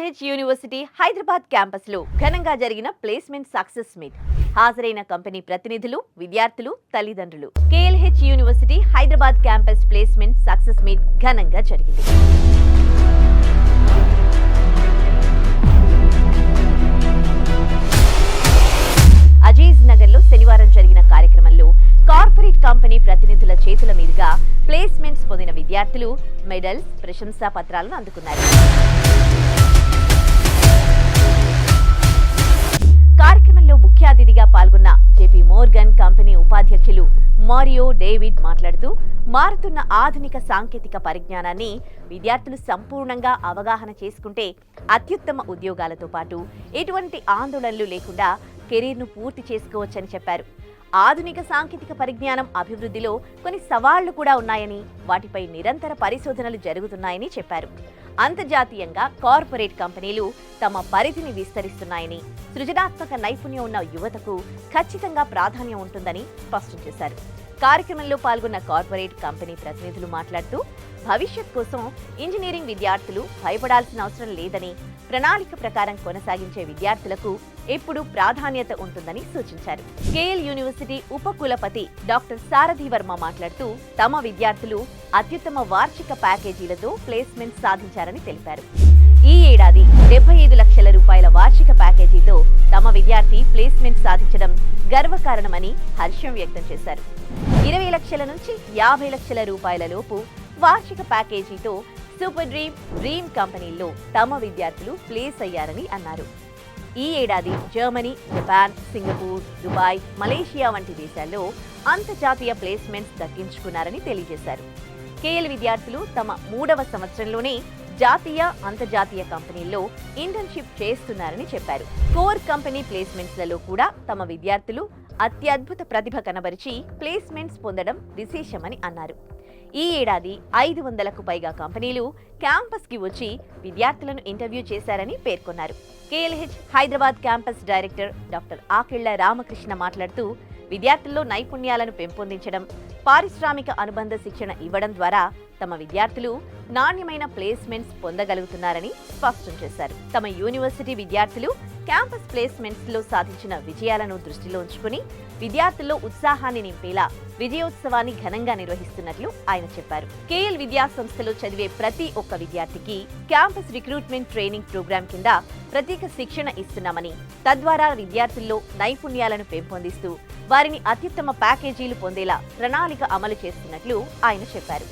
KLH university Hyderabad క్యాంపస్లో ఘనంగా జరిగిన ప్లేస్మెంట్ సక్సెస్ మీట్. హాజరైన కంపెనీ ప్రతినిధులు, విద్యార్థులు, తల్లిదండ్రులు. KLH university Hyderabad campus placement success meet ఘనంగా జరిగింది. అజీజ్ నగర్లో శనివారం జరిగిన కార్యక్రమంలో కార్పొరేట్ కంపెనీ ప్రతినిధుల చేతుల మీదుగా ప్లేస్మెంట్స్ పొందిన విద్యార్థులు మెడల్స్, ప్రశంసా పత్రాలను అందుకున్నారు. కార్యక్రమంలో ముఖ్య అతిథిగా పాల్గొన్న జేపీ మోర్గన్ కంపెనీ ఉపాధ్యక్షులు మారియో డేవిడ్ మాట్లాడుతూ, మారుతున్న ఆధునిక సాంకేతిక పరిజ్ఞానాన్ని విద్యార్థులు సంపూర్ణంగా అవగాహన చేసుకుంటే అత్యుత్తమ ఉద్యోగాలతో పాటు ఎటువంటి ఆందోళనలు లేకుండా కెరీర్ను పూర్తి చేసుకోవచ్చని చెప్పారు. ఆధునిక సాంకేతిక పరిజ్ఞానం అభివృద్ధిలో కొన్ని సవాళ్లు కూడా ఉన్నాయని, వాటిపై నిరంతర పరిశోధనలు జరుగుతున్నాయని చెప్పారు. అంతర్జాతీయంగా కార్పొరేట్ కంపెనీలు తమ పరిధిని విస్తరిస్తున్నాయని, సృజనాత్మక నైపుణ్యం ఉన్న యువతకు ఖచ్చితంగా ప్రాధాన్యం ఉంటుందని స్పష్టం చేశారు. కార్యక్రమంలో పాల్గొన్న కార్పొరేట్ కంపెనీ ప్రతినిధులు మాట్లాడుతూ, భవిష్యత్ కోసం ఇంజనీరింగ్ విద్యార్థులు భయపడాల్సిన అవసరం లేదని, ప్రణాళిక ప్రకారం కొనసాగించే విద్యార్థులకు ఎప్పుడూ ప్రాధాన్యత ఉంటుందని సూచించారు. కేఎల్ యూనివర్సిటీ ఉపకులపతి డాక్టర్ సారథి వర్మ మాట్లాడుతూ, తమ విద్యార్థులు అత్యుత్తమ వార్షిక ప్యాకేజీలతో ప్లేస్మెంట్ సాధించారని తెలిపారు. ఈ ఏడాది 75 లక్షల రూపాయల వార్షిక ప్యాకేజీతో తమ విద్యార్థి ప్లేస్మెంట్ సాధించడం గర్వకారణమని హర్షం వ్యక్తం చేశారు. 20 లక్షల నుంచి 50 లక్షల రూపాయల లోపు వార్షిక ప్యాకేజీతో సూపర్ డ్రీమ్ కంపెనీల్లో తమ విద్యార్థులు ప్లేస్ అయ్యారని అన్నారు. ఈ ఏడాది Germany, Japan, Singapore, Dubai, Malaysia వంటి దేశాల్లో అంతర్జాతీయ ప్లేస్మెంట్స్ దక్కించుకున్నారని తెలియజేశారు. కేఎల్ విద్యార్థులు తమ 3వ సంవత్సరంలోనే జాతీయ, అంతర్జాతీయ కంపెనీల్లో ఇంటర్న్షిప్ చేస్తున్నారని చెప్పారు. కోర్ కంపెనీ ప్లేస్మెంట్స్లలో కూడా తమ విద్యార్థులు అత్యద్భుత ప్రతిభ కనబరిచి ప్లేస్మెంట్స్ పొందడం విశేషమని అన్నారు. ఈ ఏడాది 500కు పైగా కంపెనీలు క్యాంపస్కి వచ్చి విద్యార్థులను ఇంటర్వ్యూ చేశారని పేర్కొన్నారు. KLH Hyderabad campus director doctor Akilla Ramakrishna మాట్లాడుతూ, విద్యార్థుల్లో నైపుణ్యాలను పెంపొందించడం, పారిశ్రామిక అనుబంధ శిక్షణ ఇవ్వడం ద్వారా తమ విద్యార్థులు నాణ్యమైన ప్లేస్మెంట్స్ పొందగలుగుతున్నారని స్పష్టం చేశారు. తమ యూనివర్సిటీ విద్యార్థులు క్యాంపస్ ప్లేస్మెంట్స్ లో సాధించిన విజయాలను దృష్టిలో ఉంచుకుని విద్యార్థుల్లో ఉత్సాహాన్ని నింపేలా విజయోత్సవాన్ని ఘనంగా నిర్వహిస్తున్నట్లు ఆయన చెప్పారు. కేఎల్ విద్యా సంస్థలో చదివే ప్రతి ఒక్క విద్యార్థికి క్యాంపస్ రిక్రూట్మెంట్ ట్రైనింగ్ ప్రోగ్రాం కింద ప్రత్యేక శిక్షణ ఇస్తున్నామని, తద్వారా విద్యార్థుల్లో నైపుణ్యాలను పెంపొందిస్తూ వారిని అత్యుత్తమ ప్యాకేజీలు పొందేలా ప్రణాళిక అమలు చేస్తున్నట్లు ఆయన చెప్పారు.